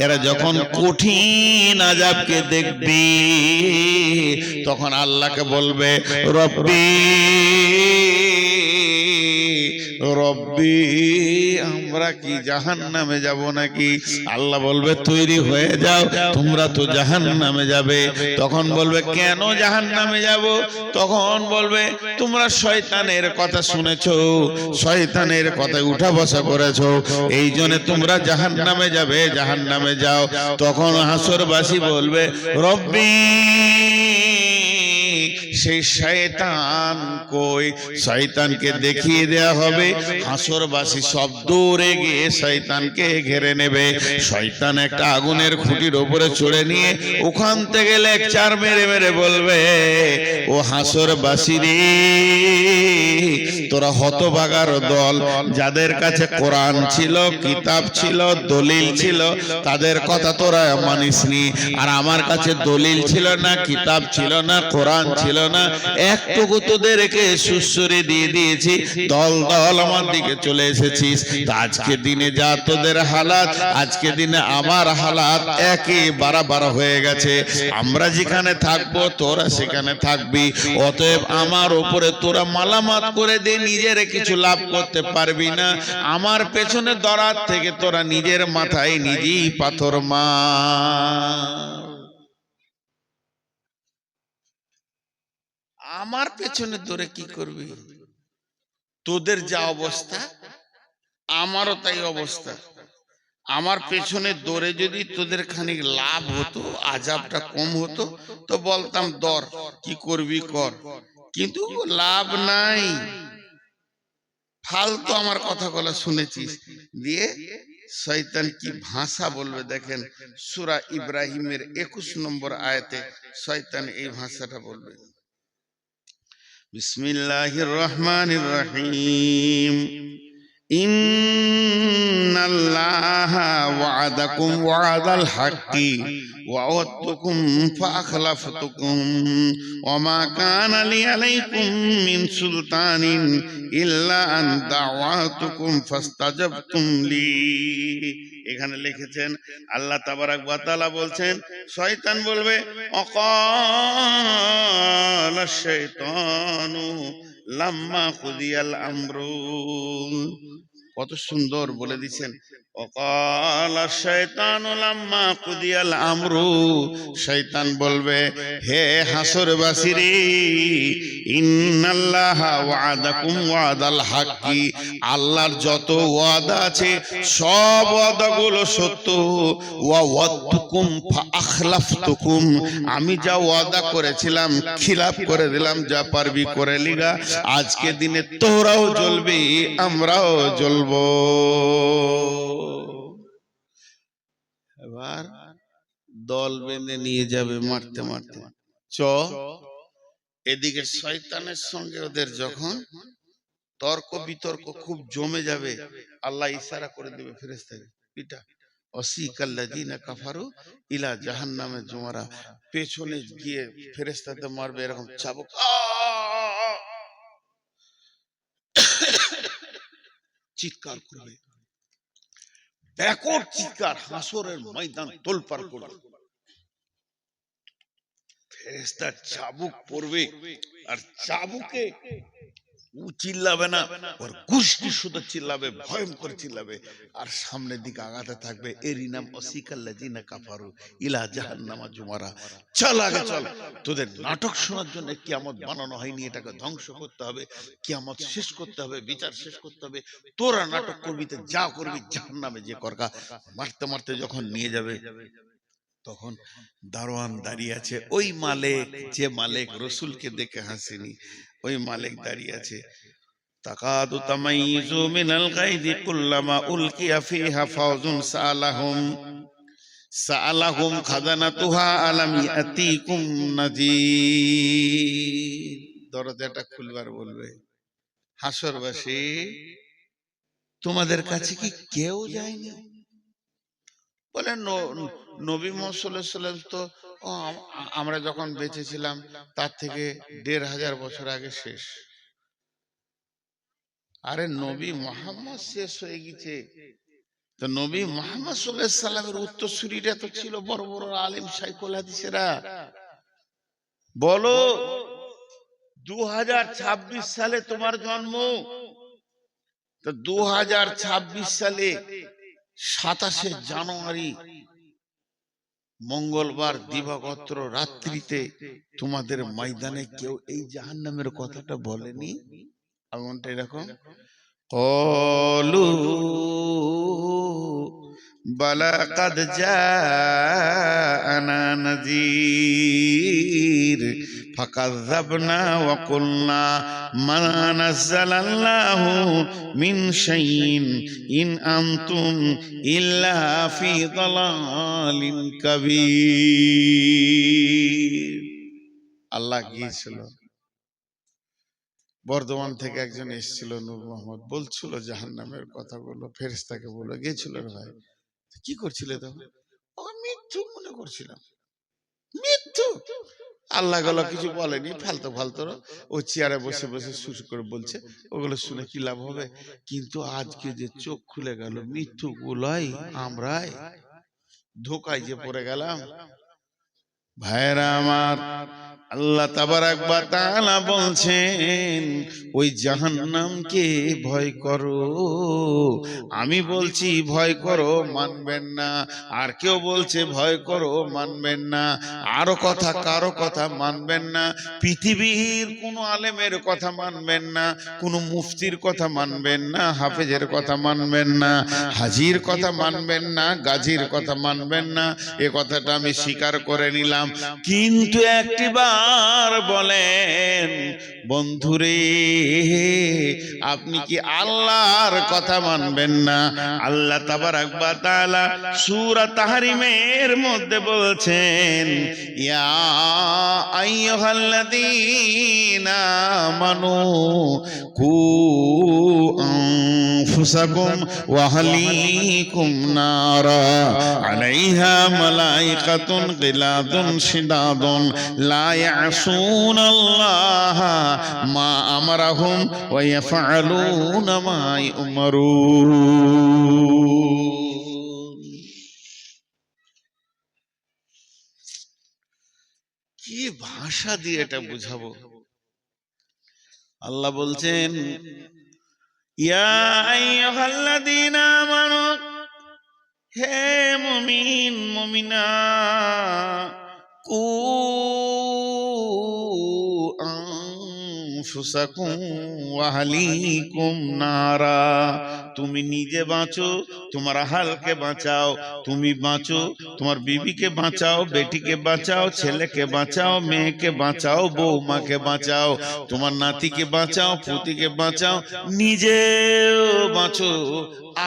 এরা যখন কঠিন আযাবকে দেখবে তখন আল্লাহকে বলবে রব্বি রব্বি আমরা কি জাহান্নামে যাব নাকি? আল্লাহ বলবে তৈরি হয়ে যাও, তোমরা তো জাহান্নামে যাবে। তখন বলবে কেন জাহান্নামে যাব? তখন বলবে তোমরা শয়তানের কথা শুনেছো, শয়তানের কথায় উঠা বসা করেছো, এই জন্য তোমরা জাহান্নামে যাবে, জাহান্নামে যাও। তখন হাসরবাসী বলবে রব্বি সেই শয়তান কই? শয়তানকে দেখিয়ে দেয়া হবে। হাসরবাসী সব দৌড়ে গিয়ে শয়তানকে ঘিরে নেবে। শয়তান একটা আগুনের খুঁটির উপরে চড়ে নিয়ে ওখান থেকে লেকচার মেরে মেরে বলবে ও হাসরবাসী রে, তোরা হতভাগার দল, যাদের কাছে কোরআন ছিল, কিতাব ছিল, দলিল ছিল, তাদের কথা তোরা মানিসনি। আর আমার কাছে দলিল ছিল না, কিতাব ছিল না, কোরআন ছিল না, একটুকু তোদেরকে সুসুরি দিয়ে দিয়েছি, দল দল আমার দিকে চলে এসেছিস। আজকে দিনে যা তোদের হালাত, আজকে দিনে আমার হালাত একই বাড়াবার হয়ে গেছে। আমরা যেখানে থাকবো তোরা সেখানে থাকবি, অতএব আমার উপরে তোরা মালামাত করে দে, নিজের কিছু লাভ করতে পারবি না। আমার পেছনে দরাত থেকে তোরা নিজের মাথায় নিজেই পাথর মার। আমার পেছনে তোরে কি করবি? তোদের যা অবস্থা আমারও তাই অবস্থা। আমার পেছনে দৌড়ে যদি তোদের খানিক লাভ হতো, আযাবটা কম হতো, তো বলতাম দর কি করবি কর, কিন্তু লাভ নাই। ফালতু আমার কথাগুলো শুনেছিস। দিয়ে শয়তান কি ভাষা বলবে দেখেন, সূরা ইব্রাহিমের 21 নম্বর আয়াতে শয়তান এই ভাষাটা বলবে, বিসমিল্লাহির রহমানির রহিম, ইন্নাল্লাহা ওয়া'আদাকুম ওয়া'আদাল হাক্কি ওয়া'আদতুকুম ফাআখলাফতুকুম ওয়া মা কানা লি আলাইকুম মিন সুলতানিন ইল্লা আন দা'ওয়াতুকুম ফাস্তাজাবতুম লি। এখানে লিখেছেন আল্লাহ তাবারাক ওয়া তাআলা বলছেন, শয়তান বলবে অকালা শাইতানু লাম্মা কুদিয়াল আমরু। কত সুন্দর বলে দিচ্ছেন, অকালা শাইতানু লাম্মা কুদিয়াল আমরু। শয়তান বলবে হে হাসরবাসী রে, ইন্নাল্লাহা ওয়া'আদাকুম ওয়া'আদাল হাক্কি, আল্লাহর যত ওয়াদা আছে সব ওয়াদাগুলো সত্য। ওয়া ওয়াদতুকুম ফাআখলাফতুকুম, আমি যা ওয়াদা করেছিলাম খিলাফ করে দিলাম, যা পারবি করে লিগা। আজকে দিনে তোরাও জ্বলবি, আমরাও জ্বলবো। এবার দল বেঁধে নিয়ে যাবে মারতে মারতে। এদিকে শয়তানের সঙ্গে ওদের যখন তর্ক বিতর্ক খুব জমে যাবে, আল্লাহ ইশারা করে দেবে ফেরেশতাকে, পিটা ওয়াসিকাল্লাযিনা কাফারু ইলা জাহান্নামে জুমারা। পেছনে গিয়ে ফেরেশতাতে মারবে এরকম চাবুক, চিৎকার করবে, ব্যাকট চিৎকার, হাসরের ময়দান তোলপাড় করবে। ফেরেশতা চাবুক পড়বে, আর চাবুকে ও চিল্লাবে না, ওর গোষ্ঠী শুধু চিল্লাবে, ভয়ঙ্কর চিল্লাবে, আর সামনের দিকে আগাতে থাকবে। এরই নাম ওয়াসিকাল্লাযিনা কাফারু ইলা জাহান্নামা জুমারা। চল আগে চল, তোদের নাটক শোনার জন্য কিয়ামত বানানো হয়নি, এটাকে ধ্বংস করতে হবে, কিয়ামত শেষ করতে হবে, বিচার শেষ করতে হবে। তোরা নাটক করবি তো যা করবি, জাহান্নামে যে করগা। মারতে মারতে যখন নিয়ে যাবে, তখন দারোয়ান দাঁড়িয়ে আছে, ওই মালিক, যে মালিক রসুলকে দেখে হাসেনি, ওই মালিক দাঁড়িয়ে আছে। তাকাদু তামাইযু মিনাল গায়যি কুল্লামা উলকিয়া ফিহা ফাওজুন সাআলাহুম খাজানাতুহা আলাম ইয়াতিকুম নাযীর। দরজাটা খুলবার বলবে, হাসরবাসী তোমাদের কাছে কি কেউ যায়নি? বলে নবী মুহাম্মদ সাল্লাল্লাহু আলাইহি ওয়াসাল্লাম তো আমরা যখন বেঁচে ছিলাম তার থেকে ১৫০০ বছর আগে শেষ। আরে নবী মুহাম্মদ শেষ হয়ে গেছে, তো নবী মুহাম্মদ সাল্লাল্লাহু আলাইহি সাল্লামের উত্তরসূরিরা তো ছিল বড় বড় আলেম শাইখুল হাদিসেরা। বলো 2026 সালে তোমার জন্ম, তো 2026 সালে 27শে জানুয়ারি মঙ্গলবার দিবাগত রাত্রিতে তোমাদের ময়দানে কেউ এই জাহান্নামের কথাটা বলেনি? এমনটা এরকম قالوا بلى قد جاءنا نذير فكذبنا وقلنا ما نزل الله من شيء إن أنتم إلا في ضلال كبير। আল্লাহ গিয়েছিল, বর্ধমান থেকে একজন এসেছিল নূর মোহাম্মদ, বলছিল জাহান্নামের কথাগুলো, ফেরেশতাকে বলে গিয়েছিল। ভাই কি করছিলে তখন? মৃত্যু মনে করছিলাম, মৃত্যু। আল্লাহ গলা কিছু বলেনি, ফালতু ফালতু ও চেয়ারে বসে বসে শুরু করে বলছে, ওগুলো শুনে কি লাভ হবে? কিন্তু আজকে যে চোখ খুলে গেল, মৃত্যু গুলাই আমরাই ধোকায় যে পড়ে গেলাম। ভাইরা আমার, আল্লাহ তাবারাক ওয়া তাআলা বলছেন ওই জাহান্নামকে ভয় করো। আমি বলছি ভয় করো, মানবেন না। আর কেউ বলছে ভয় করো, মানবেন না। আরো কথা, কারো কথা মানবেন না। পৃথিবীর কোন আলেমের কথা মানবেন না, কোন মুফতির কথা মানবেন না, হাফেজের কথা মানবেন না, হাজির কথা মানবেন না, গাজীর কথা মানবেন না। এ কথাটা আমি স্বীকার করে নিলাম। কিন্তু একটিবার বলেন বন্ধুরে, আপনি কি আল্লাহর কথা মানবেন না? আল্লাহ তাবারাক ওয়া তাআলা সূরা তাহরিমের মধ্যে বলছেন, ইয়া আইয়ুহাল্লাযীনা আমানু কু আনফুসাকুম ওয়া আহলিকুম নারা আলাইহা মালাইকাতুন গিলাদুন শিদাদুন লা ইয়াসুনাল্লাহা মা আমারাহুম ওয়া ইয়াফআলুনা মা ইউমারুন। কি ভাষা দিয়ে এটা বুঝাবো? আল্লাহ বলছেন, ইয়া আইয়ুহাল্লাযীনা আমানু, হে মুমিন মুমিনা, কু আনফুসাকুম ওয়া আহলিকুম নারা, তুমি নিজে বাঁচো, তোমার আহলকে বাঁচাও। তুমি বাঁচো, তোমার বিবিকে বাঁচাও, বেটিকে বাঁচাও, ছেলেকে বাঁচাও, মেয়েকে বাঁচাও, বৌমাকে বাঁচাও, তোমার নাতিকে বাঁচাও, পুতিকে বাঁচাও, নিজেও বাঁচো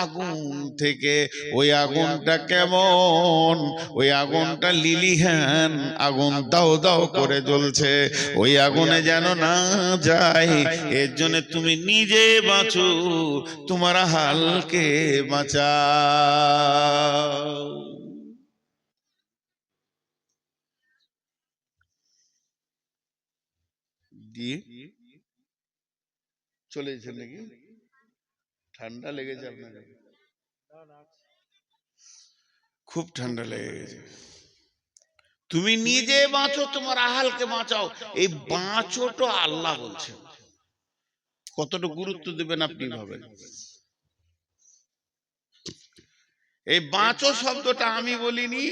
আগুন থেকে। ওই আগুনটা কেমন? ওই আগুনটা লিলিহান আগুন, দাও দাও করে জ্বলছে। ওই আগুনে যেন না যায়, এর জন্য তুমি নিজে বাঁচো, তোমার আহলকে বাঁচাও। দিয়ে চলে যাচ্ছেন নাকি? ঠান্ডা লেগেছে আপনাকে? খুব ঠান্ডা লেগে গেছে। তুমি নিজে বাঁচো, তোমার আহলকে বাঁচাও। এই বাঁচোটা আল্লাহ বলছেন। কতটা গুরুত্ব দেবেন আপনি ভাবেন। এই বাঁচো শব্দটা আমি বলিনি,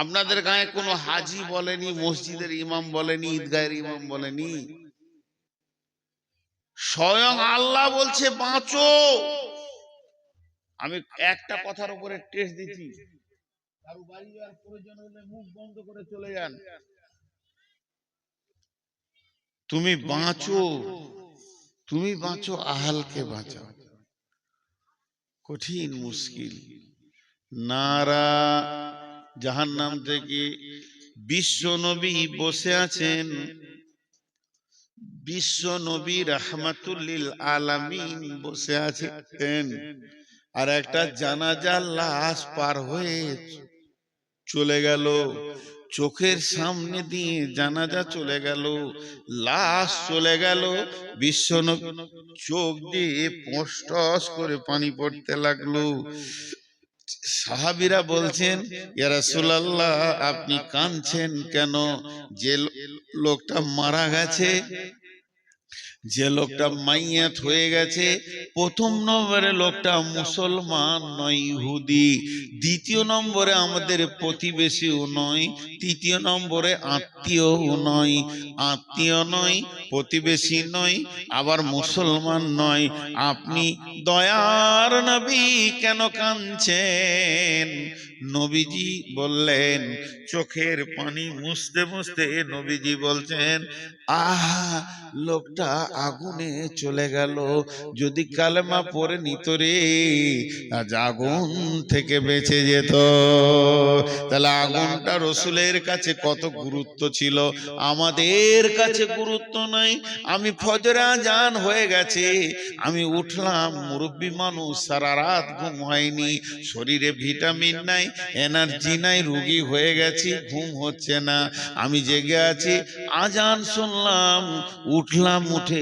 আপনাদের গায়ে কোনো হাজি বলেনি, মসজিদের ইমাম বলেনি, ঈদগাহের ইমাম বলেনি, স্বয়ং আল্লাহ বলছে বাঁচো। আমি একটা কথার উপরে টেস্ট দিচ্ছি, কারো বাড়ি যাওয়ার প্রয়োজন হলে মুখ বন্ধ করে চলে যান। তুমি বাঁচো, তুমি বাঁচো, আহলকে বাঁচাও। কঠিন মুশকিল। নারা, জাহান্নাম থেকে বিশ্ব নবী বসে আছেন, বিশ্ব নবী রাহমাতুল লিল আলামিন বসে আছেন, আর একটা জানাজার লাশ পার হয়ে চলে গেল। চোখের সামনে দিয়ে জানাজা চলে গেল, লাশ চলে গেল, বিশ্বনবী চোখ দিয়ে পোঁস করে পানি পড়তে লাগলো। সাহাবীরা বলছেন, ইয়া রাসূলুল্লাহ আপনি কাঁদছেন কেন? যে লোকটা মারা গেছে, যে লোকটা মাইয়াত হয়ে গেছে, প্রথম নম্বরে লোকটা মুসলমান নয়, ইহুদি। দ্বিতীয় নম্বরে আমাদের প্রতিবেশীও নয়, তৃতীয় নম্বরে আত্মীয়ও নয়। আত্মীয় নয়, প্রতিবেশী নয়, আবার মুসলমান নয়। আপনি দয়ার নবী কেন কাঁদছেন? নবীজি বললেন, চোখের পানি মুছতে মুছতে নবীজি বলছেন, আহা লোকটা আগুনে চলে গেল, যদি কালেমা পড়ে নিত রে, আজ আগুন থেকে বেঁচে যেত। তাহলে আগুনটা রসুলের কাছে কত গুরুত্ব ছিল, আমাদের কাছে গুরুত্ব নাই। আমি ফজরে আজান হয়ে গেছে, আমি উঠলাম, মুরব্বী মানুষ, সারা রাত ঘুম হয়নি, শরীরে ভিটামিন নাই, এনার্জি নাই, রোগী হয়ে গেছি, ঘুম হচ্ছে না, আমি জেগে আছি, আজান শুনলাম, উঠলাম, উঠে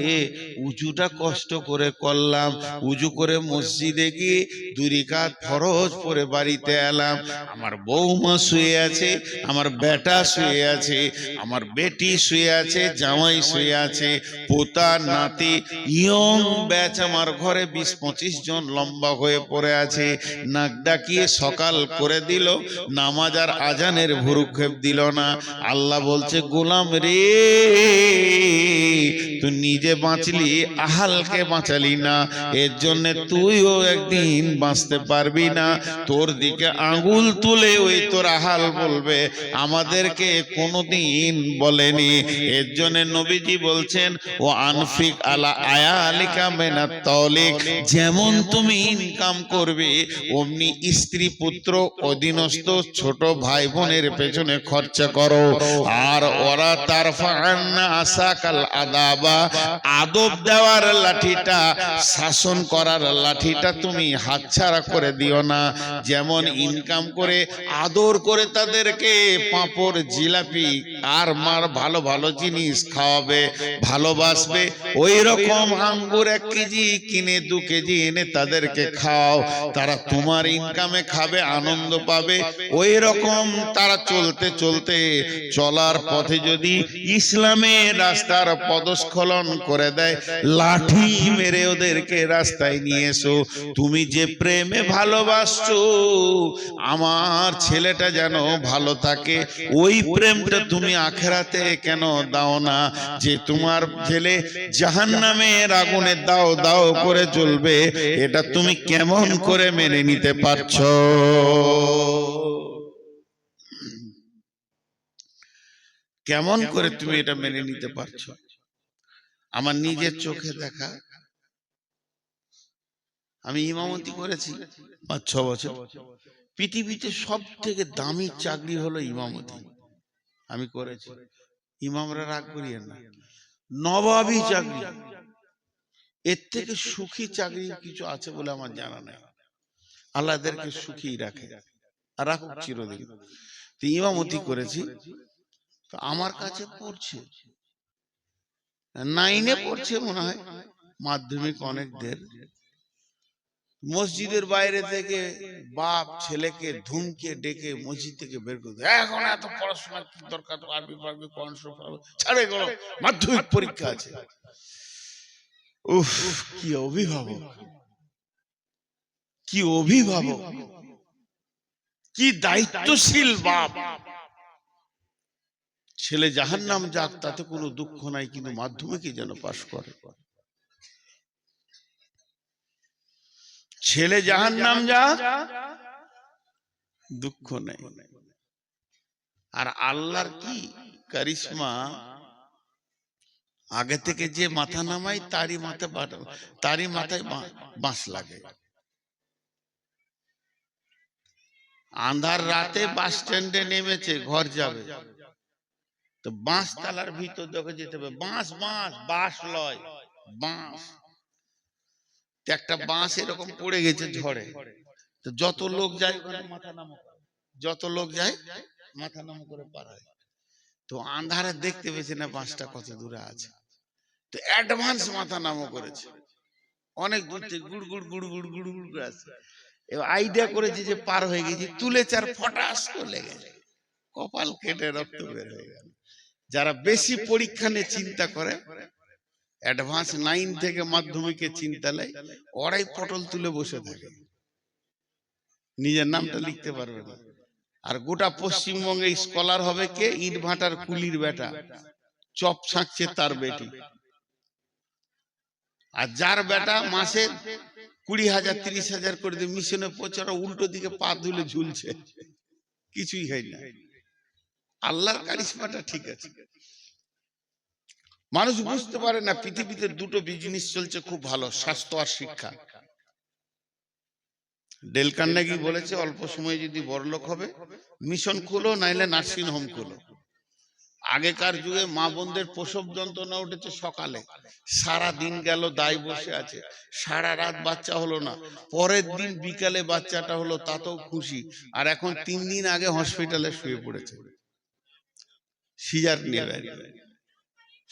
উজুটা কষ্ট করে করলাম, উজু করে মসজিদে গিয়ে 2 রাকাত ফরজ পড়ে বাড়িতে এলাম। আমার বৌমা শুয়ে আছে, আমার বেটা শুয়ে আছে, আমার বেটি শুয়ে আছে, জামাই শুয়ে আছে, পোতা নাতি ইয়ং ব্যাচ আমার ঘরে 20-25 জন লম্বা হয়ে পড়ে আছে। নাক ডাকিয়ে সকাল করে দিল, নামাজ আর আজানের ভুরুক্ষেপ দিল না। আল্লাহ বলছে, গোলাম রে, তুই নিজে বাঁচলি, আহালকে বাঁচালি না, এর জন্য তুইও একদিন বাঁচতে পারবি না। তোর দিকে আঙ্গুল তুলে ওই তোর আহাল বলবে, আমাদেরকে কোনোদিন বলেনি। এর জন্য নবীজি বলছেন, ও আনফিক আলা আয়ালিকা মিনাত তাওলিক, যেমন তুমি ইনকাম করবে অমনি স্ত্রী পুত্র অধীনস্থ ছোট ভাই বোনের পেছনে খরচা করো। আর ওরা তারফা'আন্না আসাকাল আদাবা, আদব দেওয়ার লাঠিটা, শাসন করার লাঠিটা তুমি হাতছাড়া করে দিও না। যেমন ইনকাম করে আদর করে তাদেরকে পাঁপড়, জিলাপি আর মার ভালো ভালো জিনিস খাওয়াবে, ভালোবাসবে, ওই রকম আঙ্গুর 1 কেজি কিনে 2 কেজি এনে তাদেরকে খাও, তারা তোমার ইনকামে খাবে, আনন্দ পাবে। ওই রকম তারা চলতে চলতে চলার পথে যদি ইসলামের রাস্তার পদস্খলন করে দেয়, লাঠি মেরে ওদেরকে রাস্তায় নিয়ে এসো। তুমি যে প্রেমে ভালোবাসছো আমার ছেলেটা যেন ভালো থাকে, ওই প্রেমটা তুমি আখিরাতে কেন দাও না, যে তোমার ছেলে জাহান্নামের আগুনে দাও দাও করে জ্বলবে, এটা তুমি কেমন করে মেনে নিতে পারছো? কেমন করে তুমি এটা মেনে নিতে পারছো? আমার নিজের চোখে দেখা, আমি ইমামতি করেছি 5-6 বছর। পৃথিবীতে সব থেকে দামি চাকরি হলো ইমামতি, আমি করেছি। ইমামরা রাগ করিয়েন না, নবাবী চাকরি, এর থেকে সুখী চাকরি কিছু আছে বলে আমার জানা নাই। আল্লাহ এদেরকে সুখী রাখে আর রাখুক চিরদিন। তো ইমামতি করেছি, তো আমার কাছে পড়ছে 9-এ পড়ছে মনে হয়, মাধ্যমিক অনেক দের। মসজিদের বাইরে থেকে বাপ ছেলেকে ধুমকে ডেকে মসজিদ থেকে বের করে দেয়, এখন এত পড়াশোনা কি দরকার, আরবি পারবি, কোরআন শরীফ পারবি, ছাড়ে গেল, মাধ্যমিক পরীক্ষা আছে। উফ, কি অভিভাবক, কি অভিভাবক, কি দায়িত্বশীল বাপ। ছেলে জাহান্নাম যাক তাতে কোনো দুঃখ নাই, কিন্তু মাধ্যমিকে যেন পাশ করে। ছেলে জাহান্নাম যাক দুঃখ নেই। আর আল্লাহর কি কারিশমা, আগে থেকে যে মাথা নামাই তারই মাথায় বাঁশ লাগে। আন্ধার রাতে বাস স্ট্যান্ডে নেমেছে, ঘর যাবে, তো বাঁশ তালার ভিতর দেখে যেতে হবে, বাঁশ বাঁশ বাঁশ লয় বাঁশ, একটা বাঁশ এরকম পড়ে গেছে ঝড়ে, তো যত লোক যায় ওখানে মাথা নামা, যত লোক যায় মাথা নাম করে পার হয়। তো আন্ধারে দেখতে পেয়েছে না বাসটা কত দূরে আছে, তো অ্যাডভান্স মাথা নামও করেছে, অনেক দূর থেকে গুড় গুড় গুড় গুড় গুড় গুড় করে আসছে। এবার আইডিয়া করেছে যে পার হয়ে গেছি, তুলে চার ফটাস করে লেগে গেছে, কপাল কেটে রক্ত বের হয়ে গেল। যারা বেশি পরীক্ষা নিয়ে চিন্তা করে, অ্যাডভান্স 9 থেকে মাধ্যমিকে চিন্তা নেয়, ওরাই পটল তুলে বসে থাকে, নিজের নামটা লিখতে পারবে না। আর গোটা পশ্চিমবঙ্গে স্কলার হবে কে? ইট ভাটার কুলির বেটা, চপ ছাঁকছে তার বেটি। আর যার বেটা মাসে 20,000 30,000 করে দিয়ে মিশনে পৌঁছানো, উল্টো দিকে পা ধুলে ঝুলছে, কিছুই হয় না। আল্লাহর কারিশমাটা ঠিক আছে। মানুষ বুঝতে পারে না পৃথিবীতে দুটো বিজনেস চলছে খুব ভালো, স্বাস্থ্য আর শিক্ষা। ডেল কার্নেগি বলেছে অল্প সময়ে যদি বড়লোক হবে মিশন খুলো, নাইলে নার্সিং হোম খুলো। আগেকার যুগে মা বোনদের প্রসব যন্ত্রণা উঠেছে সকালে, সারা দিন গেল দায় বসে আছে, সারা রাত বাচ্চা হলো না, পরের দিন বিকালে বাচ্চাটা হলো, তাতেও খুশি। আর এখন 3 দিন আগে হসপিটালে শুয়ে পড়েছে, সিজার নেবে।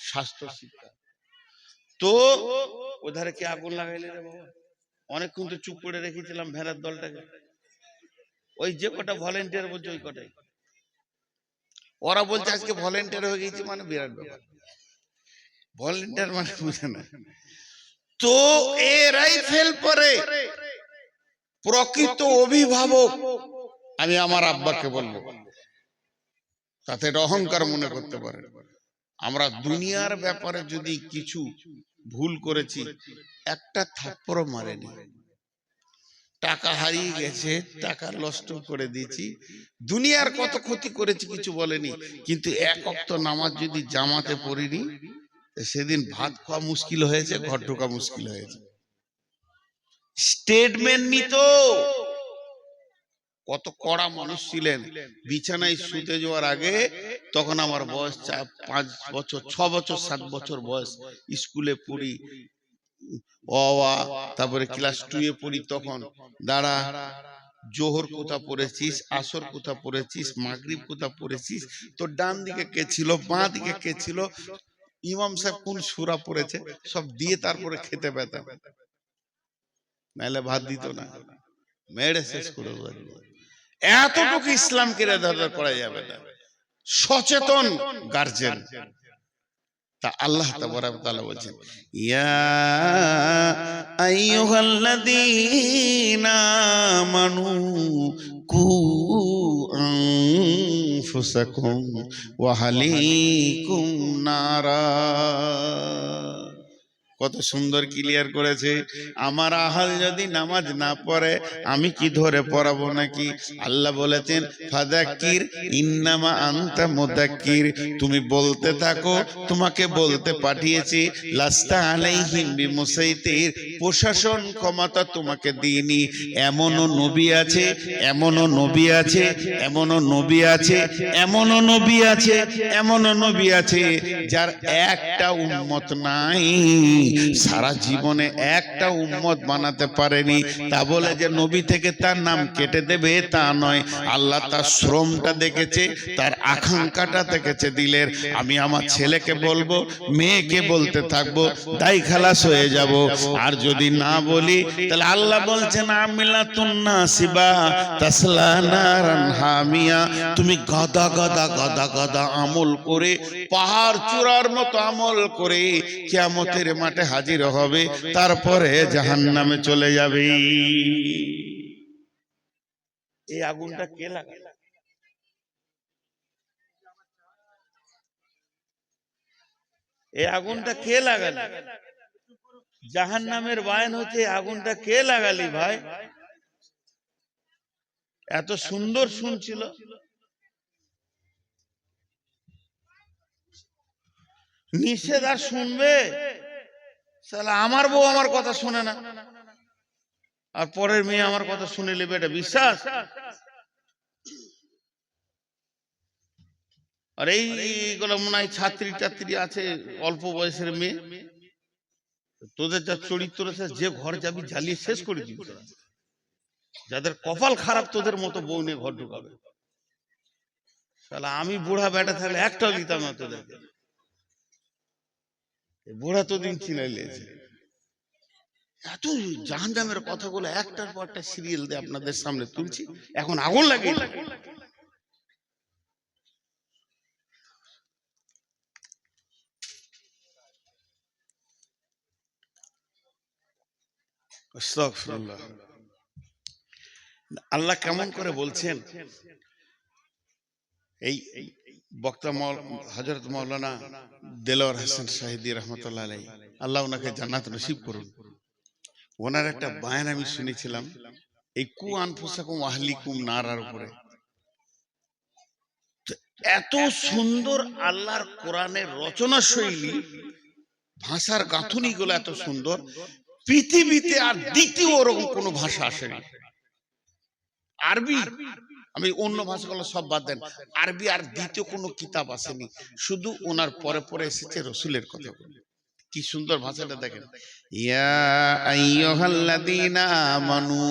স্বাস্থ্য শিক্ষা তো ওধারে কি আগুন লাগাইলে রে বাবা? অনেকক্ষণ তো চুপ করে রেখেছিলাম ভেড়ার দলটাকে, ওই যে কটা ভলেন্টিয়ার বলছে ওই কটাই। ওরা বলছে আজকে ভলেন্টিয়ার হয়ে গেছি, মানে বিরাট ব্যাপার। ভলেন্টিয়ার মানে বুঝে না তো, এরাই ফেল করে। প্রকৃত অভিভাবক আমি আমার আব্বাকে বলবো, তাতে অহংকার মনে করতে পারে। আমরা দুনিয়ার ব্যাপারে যদি কিছু ভুল করেছি, একটা থাপ্পড়ও মারেনি, টাকা হারিয়ে গেছে, টাকা নষ্ট করে দিয়েছি, দুনিয়ার কত ক্ষতি করেছি কিছু বলেনি। কিন্তু এক ওয়াক্ত নামাজ যদি জামাতে পড়িনি, সেদিন ভাত খাওয়া মুশকিল হয়েছে, ঘর ঢোকা মুশকিল হয়েছে। স্টেটমেন্ট নিত। কত কড়া মানুষ ছিলেন, বিছানায় শুতে যাওয়ার আগে, তখন আমার বয়স 5 বছর 6 বছর 7 বছর বয়স, স্কুলে পড়ি, তারপরে ক্লাস 2 এ পড়ি, তখন দাঁড়া, জোহর কোথা পড়েছিস, আসর কোথা পড়েছিস, মাগরিব কোথা পড়েছিস, তো ডান দিকে কে ছিল, বাঁ দিকে কে ছিল, ইমাম সাহেব কোন সূরা পড়েছে, সব দিয়ে তারপরে খেতে পেতাম, নাহলে ভাত দিত না, মেরে শেষ করে দেব। এতটুকু ইসলামকে রেদার করা যাবে না। সচেতন গার্জেন। তা আল্লাহ তাবারক ওয়া তাআলা বলেন, ইয়া আইয়ুহাল্লাযীনা আমানু কু আনফুসাকুম ওয়া আহলিকুম নারা। কত সুন্দর ক্লিয়ার করেছে। আমার আহাল যদি নামাজ না পড়ে আমি কি ধরে পড়াবো নাকি? আল্লাহ বলেছেন ফাযাক্কির ইন্নামা আনতা মুযাক্কির, তুমি বলতে থাকো, তোমাকে বলতে পাঠিয়েছি, লাস্তা আলাইহিম বিমুসাইতির, প্রশাসন ক্ষমতা তোমাকে দিইনি। এমনও নবী আছে, এমনও নবী আছে, এমনও নবী আছে, এমনও নবী আছে, এমনও নবী আছে যার একটা উম্মত নাই, সারা জীবনে একটা উম্মত বানাতে পারেনি। তা বলে যে নবী থেকে তার নাম কেটে দেবে তা নয়। আল্লাহ তার শ্রমটা দেখেছে, তার আকাঙ্ক্ষাটা দেখেছে দিলের। আমি আমার ছেলেকে বলবো, মেয়েকে বলতে থাকবো, তাই খালাস হয়ে যাব। আর যদি না বলি, তাহলে আল্লাহ বলছেন আমিলাতুন নাসিবা তাসলা নারান হামিয়া, তুমি গাদা গাদা গাদা গাদা আমল করে, পাহাড় চূড়ার মতো আমল করে কিয়ামতের মাঠে হাজির হবে, তারপরে জাহান্নামে চলে যাবে। এই আগুনটা কে লাগালো? এই আগুনটা কে লাগালো? জাহান্নামের বায়ান হচ্ছে, আগুনটা কে লাগালি ভাই? এত সুন্দর শুনছিল, নিষেধ আর শুনবে? শালা আমার বউ আমার কথা শুনে না, আর পরের মেয়ে আমার কথা শুনে নেবে, এটা বিশ্বাস? আর এইগুলো মনে হয় ছাত্রী টাত্রী আছে, অল্প বয়সের মেয়ে, তোদের যা চরিত্র আছে, যে ঘর যাবি জ্বালিয়ে শেষ করে দিবি। যাদের কপাল খারাপ তোদের মতো বউ নিয়ে ঘর ঢুকাবে। শালা আমি বুড়া বেটা থাকলে একটাও দিতাম না তোদেরকে। বুড়া তো দিন চিনাইলেছে। এত জাহান্নামের কথাগুলো একটার পর একটা সিরিয়াল দিয়ে আপনাদের সামনে তুলছি, এখন আগুন লাগে। আস্তাগফিরুল্লাহ। আল্লাহ কেমন করে বলছেন, এই বক্তা হযরত মাওলানা দেলোয়ার হোসেন শাহিদি রহমতুল্লাহ আলাইহি, আল্লাহ ওনাকে জান্নাত নসিব করুন। ওনার একটা বায়ান আমি শুনেছিলাম এই কু আনফুসাকুম আহলিকুম নারার উপরে। এত সুন্দর আল্লাহর কোরআনের রচনা শৈলী, ভাষার গাঁথুনি গুলো এত সুন্দর, পৃথিবীতে আর দ্বিতীয় ওরকম কোন ভাষা আসেনি। আরবি, আমি অন্য ভাষাগুলো সব বাদ দেন, আরবি আর দ্বিতীয় কোনো কিতাব আসেনি, শুধু ওনার পরে পরে এসেছে রসুলের কথা। কি সুন্দর ভাষাটা দেখেন। ইয়া আইয়ুহাল্লাযীনা আমানু,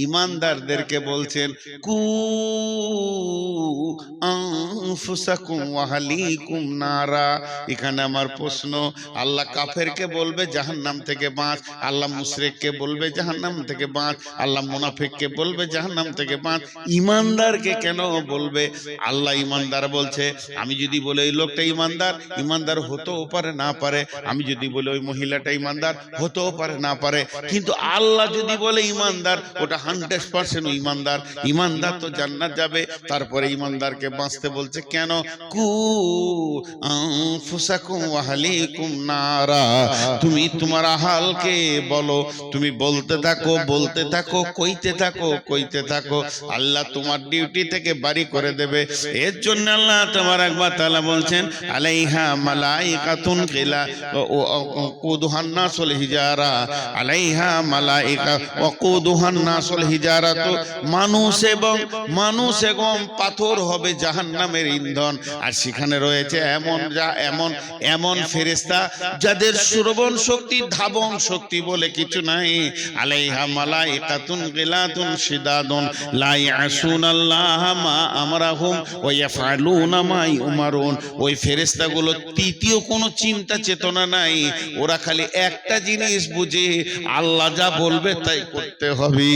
ঈমানদারদেরকে বলছেন, কু আনফুসাকুম ওয়া আহলিকুম নারা। এখানে আমার প্রশ্ন, আল্লাহ কাফেরকে বলবে জাহান্নাম থেকে বাঁচ, আল্লাহ মুশরিককে বলবে জাহান্নাম থেকে বাঁচ, আল্লাহ মুনাফিককে বলবে জাহান্নাম থেকে বাঁচ, ঈমানদারকে কেন বলবে? আল্লাহ ঈমানদার বলছে, আমি যদি বলি এই লোকটা ঈমানদার, ঈমানদার হতেও পারে না পারে, আমি যদি বলে ওই মহিলাটা ঈমানদার, হতেও পারে না পারে, কিন্তু আল্লাহ যদি বলে ঈমানদার, ওটা 100% ঈমানদার। ঈমানদার তো জান্নাত যাবে, তারপরে ঈমানদারকে বাঁচতে বলছে কেন? কু আনফুসাকুম ওয়া আহলিকুম নারা। তুমি তোমার আহালকে বলো, তুমি বলতে থাকো, বলতে থাকো, কইতে থাকো, কইতে থাকো, আল্লাহ তোমার ডিউটি থেকে বাড়ি করে দেবে। এর জন্য আল্লাহ তাবারাক ওয়া তাআলা বলছেন, আলাইহা মালাইকাতুন কিলা ওয়াকুদুহান নাসুল হিজারা, আলাইহা মালাইকা ওয়াকুদুহান নাসুল হিজারাতু, মানুষ এবং পাথর হবে জাহান্নামের ইন্ধন। আর সেখানে রয়েছে এমন ফেরেশতা যাদের শ্রবণ শক্তি, ধাবন শক্তি বলে কিছু নাই। আলাইহা মালাইকাতুন গিলাতুন শিদাদুন লা ইয়াসুনাল্লাহা মা আমরাহুম ওয়া ইয়াফআলুনা মা ইউমারুন। ওই ফেরেশতাগুলো তৃতীয় কোনো চিন্তা চেতনা নাই, ওরা খালি একটা জিনিস বুঝে, আল্লাহ যা বলবে তাই করতে হবে।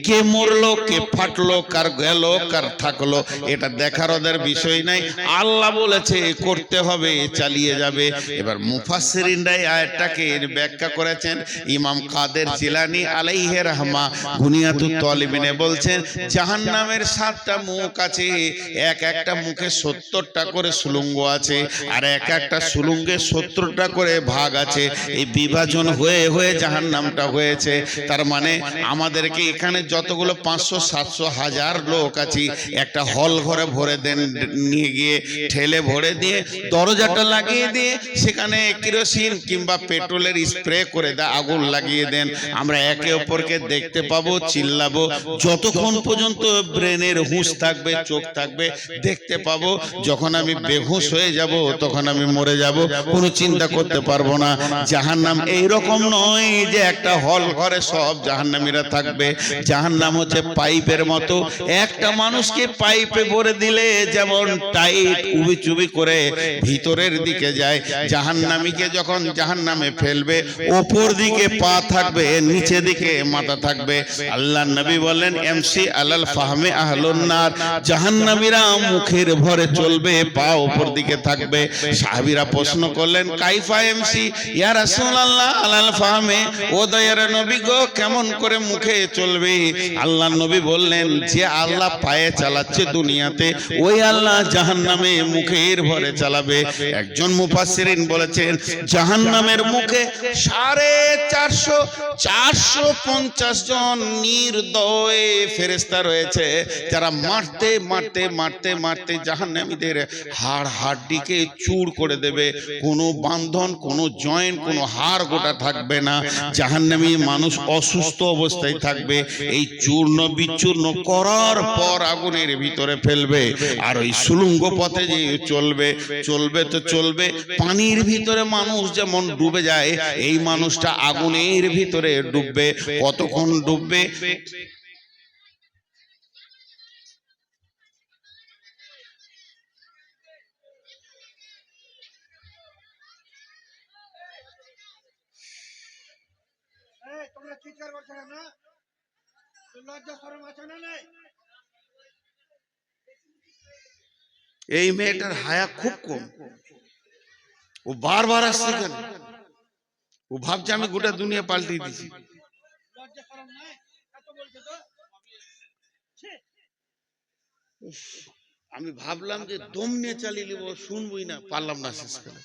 কে মরলো, কে ফাটলো, কার গেল, কার থাকলো, এটা দেখার ওদের বিষয় নাই। আল্লাহ বলেছে করতে হবে, চালিয়ে যাবে। এবার মুফাসসিরিনরা এই আয়াতটাকে ব্যাখ্যা করেছেন। ইমাম কাদের জিলানী আলাইহি রাহমা বুনিয়াতুত তালিবিনে বলছেন, জাহান্নামের 7টা মুখ আছে, এক একটা মুখে 70টা করে সুলঙ্গ আছে, আর এক একটা সুলঙ্গে 70টা করে ভাগ আছে। এই বিভাজন হয়ে হয়ে জাহান্নামটা হয়েছে। তার মানে আমাদেরকে এখানে যতগুলো 500, 700, 1000 লোক আছি, একটা হল ঘরে ভরে দেন, নিয়ে গিয়ে ঠেলে ভরে দিয়ে দরজাটা লাগিয়ে দিয়ে সেখানে কেরোসিন কিংবা পেট্রোলের স্প্রে করে দেয়, আগুন লাগিয়ে দেন, আমরা একে অপরকে দেখতে পাবো, চিল্লাবো, যতক্ষণ পর্যন্ত ব্রেনের হুঁশ থাকবে, চোখ থাকবে, দেখতে পাবো। যখন আমি বেহুঁশ হয়ে যাব, তখন আমি মরে যাব, কোনো চিন্তা করতে পারবো না। জাহান্নাম এইরকম নয় যে একটা হল ঘরে সব জাহান্নামীরা থাকবে। জাহান্নাম হচ্ছে পাইপের মতো, একটা মানুষকে পাইপে ভরে দিলে যেমন টাইট উবি চুবি করে ভিতরের দিকে যায়, জাহান্নামীকে যখন জাহান্নামে ফেলবে, ওপর দিকে পা থাকবে, নিচে দিকে মাথা থাকবে। আল্লাহ নবী বলেন, এমসি আলাল ফাহমে আহলুন নার, জাহান্নামীরা মুখের ভরে চলবে, পা ওপর দিকে থাকবে। সাহাবীরা প্রশ্ন করলেন, কাইফা এমসি ইয়া রাসূলুল্লাহ আলাল ফাহমে, ও দয়ার নবী গো, কেমন করে মুখে চলবে? আল্লাহ নবী বললেন, যে আল্লাহ পায়ে চালাচ্ছে দুনিয়াতে, ওই আল্লাহ জাহান্নামে মুখের ভরে চালাবে। একজন মুফাসসিরিন বলেছেন, জাহান্নামের মুখে 450 জন নির্দয় ফেরেশতা রয়েছে, যারা মারতে মারতে মারতে মারতে জাহান্নামীদের হাড় হাড্ডিকে চূর করে দেবে। কোনো বান্ধন, কোনো জয়েন্ট, কোনো হাড় গোটা থাকবে না। জাহান্নামী মানুষ অসুস্থ অবস্থায় থাকবে। এই চূর্ণ বিচূর্ণ করার পর আগুনের ভিতরে ফেলবে। আর ওই সুলঙ্গ পথে যে চলবে, চলবে তো চলবে, পানির ভিতরে মানুষ যেমন ডুবে যায়, এই মানুষটা আগুনের ভিতরে ডুববে। কতক্ষণ ডুববে? এই মেয়েটার হায়া খুব কম, ও বারবার আসছে কেন? ও ভাবছে আমি গোটা দুনিয়া পাল্টে দিয়েছি। আমি ভাবলাম যে দম নিয়ে চালিয়ে নিব, শুনবই না, পারলাম না শেষ করে।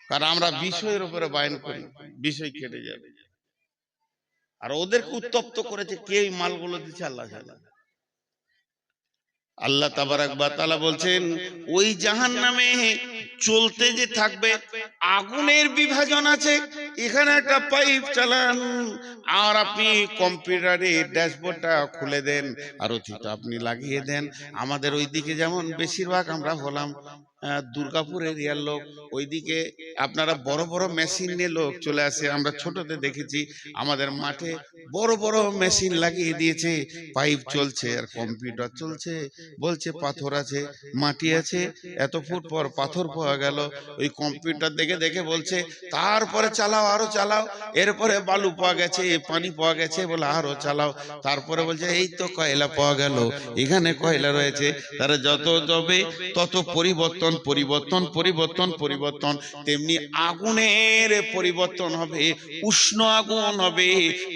কারণ আমরা বিষয়ের উপরে বায়ন করি, বিষয় কেটে যাবে। আর ওদেরকে উত্তপ্ত করেছে কে এই মালগুলো দিচ্ছে আল্লাহ জানে। আল্লাহ তাবারাক ওয়া তাআলা বলছেন ওই জাহান্নামে চলতে যে থাকবে আগুনের বিভাজন আছে। এখানে একটা পাইপ চালান আর আপনি কম্পিউটারে ড্যাশবোর্ডটা খুলে দেন আর ওইটা আপনি লাগিয়ে দেন। আমাদের ওইদিকে যেমন বেশিরভাগ আমরা হলাম দুর্গাপুর এরিয়ার লোক, ওইদিকে আপনারা বড় বড় মেশিন নিয়ে লোক চলে আসে। আমরা ছোটতে দেখেছি আমাদের মাঠে বড় বড় মেশিন লাগিয়ে দিয়েছে, পাইপ চলছে আর কম্পিউটার চলছে। বলছে পাথর আছে, মাটি আছে, এত ফুট পর পাথর পাওয়া গেল। ওই কম্পিউটার দেখে দেখে বলছে তারপরে চালাও, আরো চালাও, এরপরে বালু পাওয়া গেছে, পানি পাওয়া গেছে, বলে আরো চালাও। তারপরে বলছে এই তো কয়লা পাওয়া গেল, এখানে কয়লা রয়েছে। তারা যত যাবে তত পরিবর্তন পরিবর্তন পরিবর্তন পরিবর্তন। তেমনি আগুনের পরিবর্তন হবে, উষ্ণ আগুন হবে,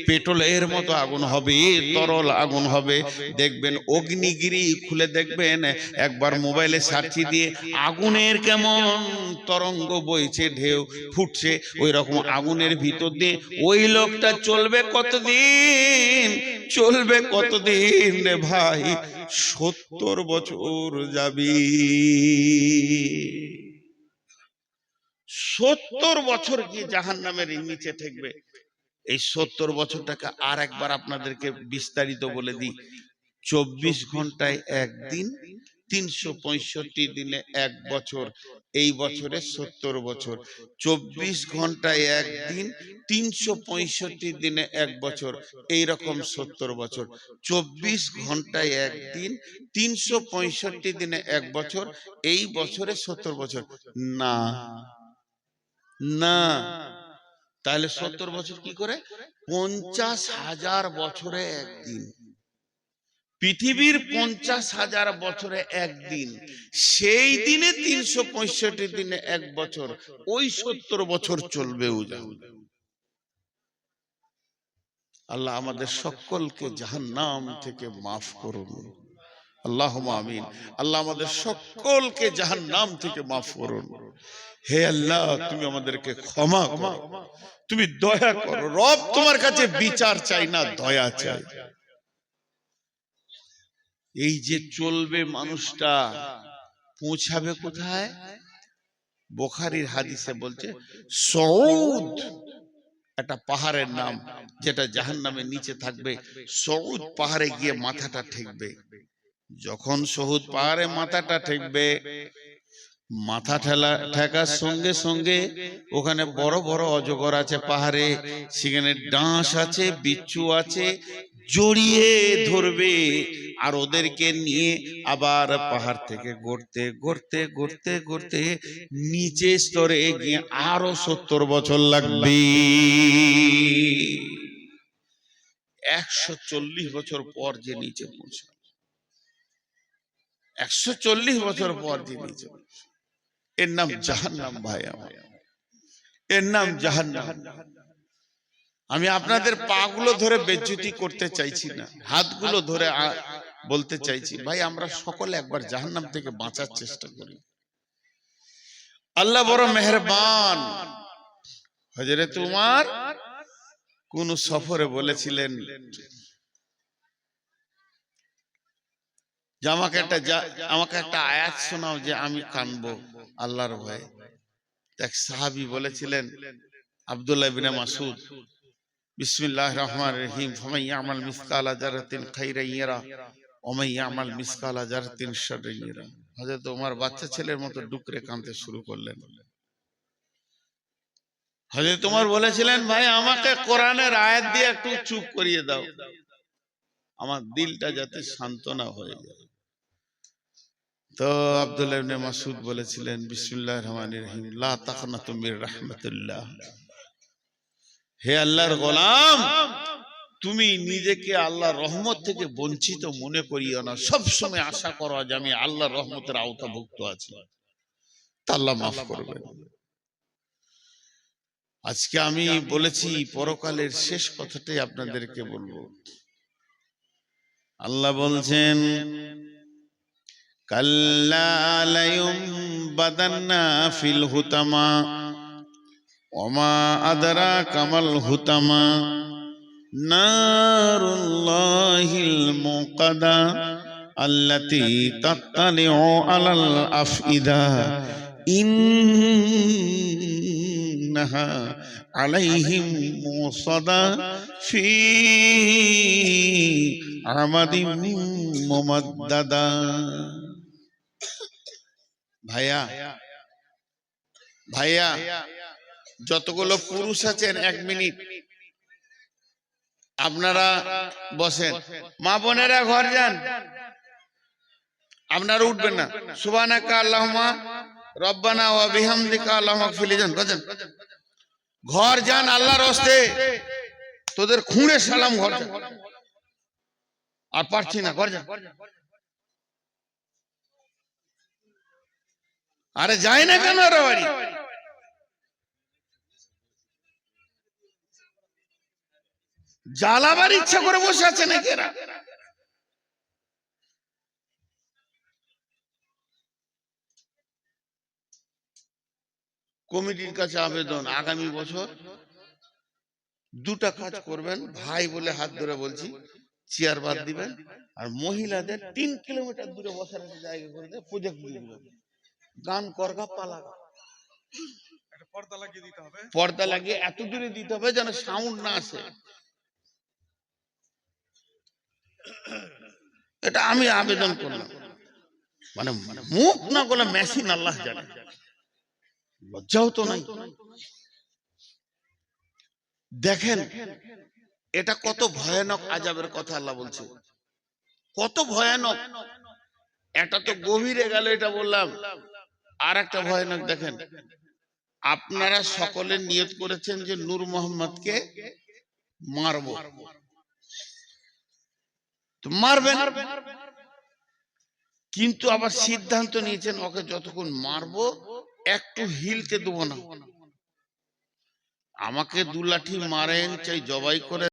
পেট্রোলের মতো আগুন হবে, তরল আগুন হবে। দেখবেন অগ্নিগিরি খুলে দেখবেন, একবার মোবাইলে সার্চ দিয়ে আগুনের কেমন তরঙ্গ বইছে, ঢেউ ফুটছে, ওই রকম আগুনের ভিতর দিয়ে ওই লোকটা চলবে কতদিন, চলবে কতদিন রে ভাই? 70 বছর যাবি। 70 বছর গিয়ে জাহান্নামের নিচে থাকবে। এই 70 বছরটাকে আর একবার আপনাদেরকে বিস্তারিত বলে দিই। 24 ঘন্টায় একদিন, 365 দিনে এক বছর। এই বছরে 70 বছর। 24 ঘন্টায় একদিন, 365 দিনে এক বছর, এই রকম 70 বছর। 24 ঘন্টায় একদিন, 365 দিনে এক বছর, এই বছরে 70 বছর না, না। তাহলে 70 বছর কি করে? 50,000 বছরে একদিন। পৃথিবীর 50,000 বছরে একদিন, সেই দিনে 365 দিনে এক বছর, ওই 70 বছর চলবে। আল্লাহ আমাদের সকলকে জাহান্নাম থেকে মাফ করুন, আল্লাহুম্মা আমিন। আল্লাহ আমাদের সকলকে জাহান্নাম থেকে মাফ করুন। হে আল্লাহ, তুমি আমাদেরকে ক্ষমা করো, তুমি দয়া করো। রব তোমার কাছে বিচার চাই না, দয়া চাই। এই যে চলবে মানুষটা পৌঁছাবে কোথায়? বুখারীর হাদিসে বলছে সউদ একটা পাহাড়ের নাম, যেটা জাহান্নামের নিচে থাকবে। সউদ পাহাড়ে গিয়ে মাথাটা ঠেকবে। যখন সউদ পাহাড়ে মাথাটা ঠেকবে, মাথা ঠেকার সঙ্গে সঙ্গে ওখানে বড় বড় অজগর আছে পাহাড়ে, সেখানে ডাঁশ আছে, বিচ্ছু আছে, জড়িয়ে ধরবে। আর ওদেরকে নিয়ে আবার পাহাড় থেকে গড়তে গড়তে গড়তে গড়তে নিচে স্তরে গিয়ে আরো 70 বছর লাগবে। 140 বছর পর যে নিচে পৌঁছাবে, 140 বছর পর যে নিচে, এর নাম জাহান্নাম। ভাই আমার, এর নাম জাহান্নাম। আমি আপনাদের পা গুলো ধরে বেজ্জতি করতে চাইছি না, হাতগুলো ধরে বলতে চাইছি, ভাই আমরা সকলে একবার জাহান্নাম থেকে বাঁচার চেষ্টা করি। আল্লাহ বড় মেহেরবান। হযরত উমর কোন সফরে বলেছিলেন যে আমাকে একটা আয়াত শোনাও যে আমি কানবো আল্লাহর ভয়ে। এক সাহাবী বলেছিলেন, আব্দুল্লাহ ইবনে মাসউদ, বিসমিল্লাহির রহমানির রহিম, ফামান ইয়ামাল মিসকালা যারাতিন খাইরান ইয়ারা ওয়া মান ইয়ামাল মিসকালা যারাতিন শাররান ইয়ারা। হযরত ওমর বাচ্চা ছেলের মতো ডুকরে কাঁদতে শুরু করলেন। হযরত ওমর বলেছিলেন, ভাই আমাকে কোরআনের আয়াত দিয়ে একটু চুপ করিয়ে দাও, আমার দিলটা যাতে সান্ত্বনা হয়ে যায়। তো আব্দুল্লাহ ইবনে মাসউদ বলেছিলেন, বিসমিল্লাহির রহমানির রহিম, লা তাকনাতু মির রাহমাতিল্লাহ। হে আল্লাহর গোলাম, তুমি নিজেকে আল্লাহর রহমত থেকে বঞ্চিত মনে করিও না, সব সময় আশা করো যে আমি আল্লাহর রহমতের আওতাভুক্ত আছি, তা আল্লাহ মাফ করবেন। আজকে আমি বলেছি পরকালের শেষ কথাটাই আপনাদেরকে বলবো। আল্লাহ বলছেন কাল্লা লায়ুমবাদান্না ফিল হুতামা ওমা আদরাকা মাল হুতামা নারুল্লাহিল মুকাদা আল্লাতী তাত্তালিউ আলাল আফইদা ইন্নাহা আলাইহিম মুসাদা ফি আমাদিম মুমাদ্দাদা। ভাইয়া ভাইয়া যতগুলো পুরুষ আছেন 1 মিনিট আপনারা বসেন, মা বোনেরা ঘর যান, আপনারা উঠবেন না। সুবহানাকা আল্লাহুম্মা রব্বানা ওয়া বিহামদিকা আল্লাহুম্মা গফিরলি যান, ঘর যান আল্লাহর রাস্তে, তোদের খুঁড়ে সালাম ঘর যান। আর পারছি না, ঘর যান। আরে যায় না কেন ওরা বাড়ি? জ্বালাবার ইচ্ছা করে বসে আছে নাকি এরা? কমিটির কাছে আবেদন, আগামী বছর 2টা কাজ করবেন, ভাই বলে হাত ধরে বলছি, চেয়ার বাদ দিবেন আর মহিলাদের 3 কিলোমিটার দূরে বসার একটা জায়গা করে দিয়ে প্রজেক্ট দিয়ে দিবেন, গান করগা পালা পর্দা লাগিয়ে এত দূরে দিতে হবে যেন সাউন্ড না আসে। এটা আমি আবেদন করলাম, মানে মুখ না বলে মেশিন আল্লাহ জানে, লজ্জাও তো নাই। দেখেন এটা কত ভয়ানক আযাবের কথা আল্লাহ বলছে, কত ভয়ানক। এটা তো গভীরে গেল, এটা বললাম। আর একটা ভয়ানক দেখেন, আপনারা সকলে নিয়ত করেছেন যে নূর মোহাম্মদকে মারবো, তো মারবেন, কিন্তু আবার সিদ্ধান্ত নিয়েছেন ওকে যতক্ষণ মারবো একটু হিলতে দেবো না। আমাকে 2 লাঠি মারেন চাই জবাই করে